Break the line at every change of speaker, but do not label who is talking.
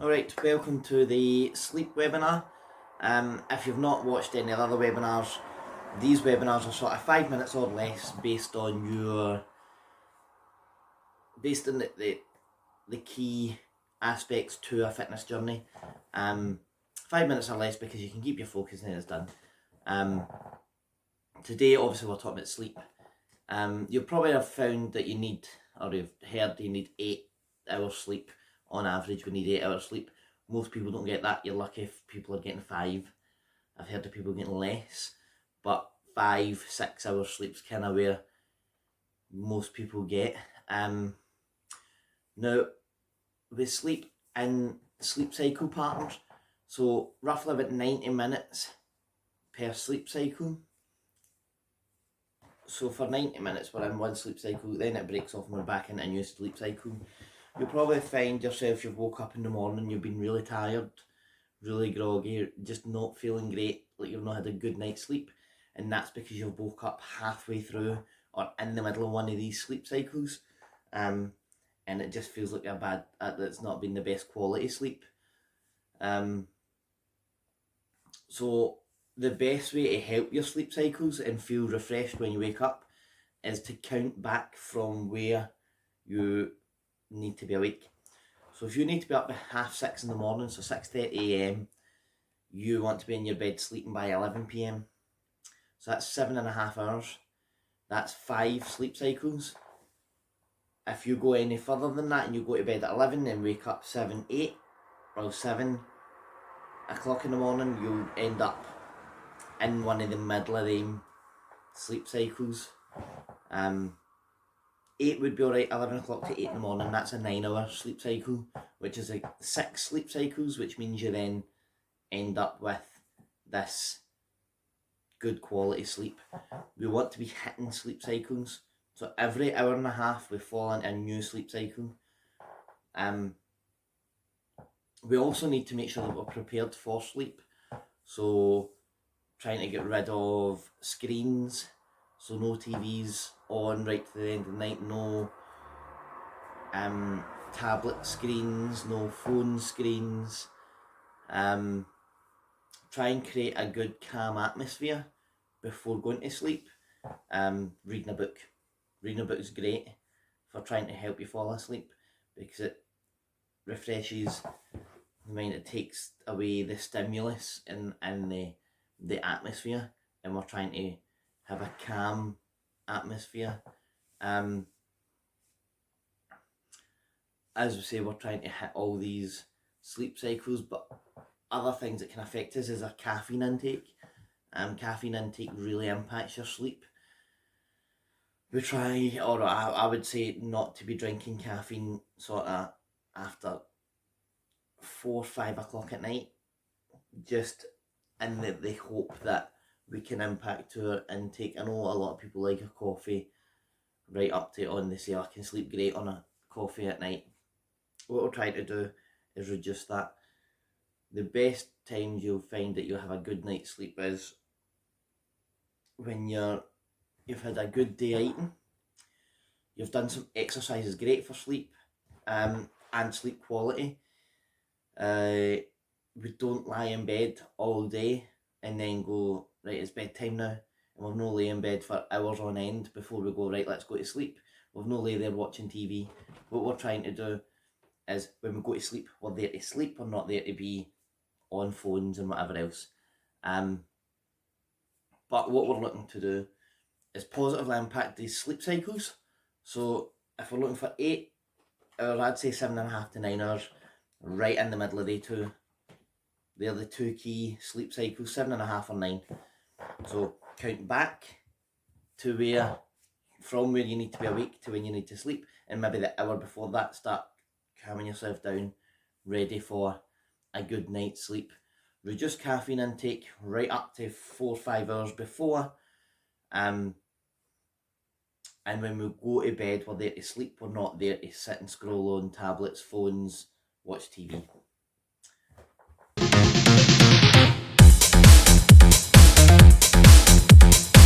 Alright, welcome to the sleep webinar. If you've not watched any other webinars, these webinars are sort of 5 minutes or less based on the key aspects to a fitness journey. 5 minutes or less because you can keep your focus and it's done. Today obviously we're talking about sleep. You'll probably have found that you need, or you've heard you need 8 hours sleep. On average we need 8 hours sleep. Most people don't get that. You're lucky if people are getting 5. I've heard of people getting less, but 5-6 hours sleep's kind of where most people get. Now we sleep in sleep cycle patterns, so roughly about 90 minutes per sleep cycle. So for 90 minutes we're in one sleep cycle, then it breaks off and we're back into a new sleep cycle. You'll probably find yourself, you've woke up in the morning, you've been really tired, really groggy, just not feeling great, like you've not had a good night's sleep, and that's because you've woke up halfway through or in the middle of one of these sleep cycles, and it just feels like it's not been the best quality sleep. So the best way to help your sleep cycles and feel refreshed when you wake up is to count back from where you need to be awake. So if you need to be up by 6:30 in the morning, so 6:30 AM, you want to be in your bed sleeping by 11 PM. So that's 7.5 hours. That's 5 sleep cycles. If you go any further than that and you go to bed at 11 and wake up 7 o'clock in the morning, you'll end up in one of the middle of them sleep cycles. 8 would be alright, 11 o'clock to 8 in the morning, that's a 9-hour sleep cycle, which is like 6 sleep cycles, which means you then end up with this good quality sleep. We want to be hitting sleep cycles, so every hour and a half we fall into a new sleep cycle. We also need to make sure that we're prepared for sleep, so trying to get rid of screens, so no TVs on right to the end of the night, no tablet screens, no phone screens. Try and create a good calm atmosphere before going to sleep. Reading a book. Reading a book is great for trying to help you fall asleep because it refreshes the mind. It takes away the stimulus in the atmosphere, and we're trying to have a calm atmosphere. As we say, we're trying to hit all these sleep cycles, but other things that can affect us is our caffeine intake. Caffeine intake really impacts your sleep. We try, or I would say, not to be drinking caffeine sort of after 4-5 o'clock at night, just in the hope that we can impact our intake. I know a lot of people like a coffee right up to on, they say, I can sleep great on a coffee at night. What we're trying to do is reduce that. The best times you'll find that you'll have a good night's sleep is when you've had a good day eating, you've done some exercises great for sleep, and sleep quality. We don't lie in bed all day and then go, right, it's bedtime now, and we've no lay in bed for hours on end before we go, right, let's go to sleep. We've no lay there watching TV. What we're trying to do is when we go to sleep, we're there to sleep, we're not there to be on phones and whatever else. But what we're looking to do is positively impact these sleep cycles. So if we're looking for 8 hours, I'd say 7.5 to 9 hours, right in the middle of day 2. They're the 2 key sleep cycles, 7.5 or 9. So count back to from where you need to be awake to when you need to sleep, and maybe the hour before that start calming yourself down, ready for a good night's sleep. Reduce caffeine intake right up to 4-5 hours before, and when we go to bed we're there to sleep, we're not there to sit and scroll on tablets, phones, watch TV.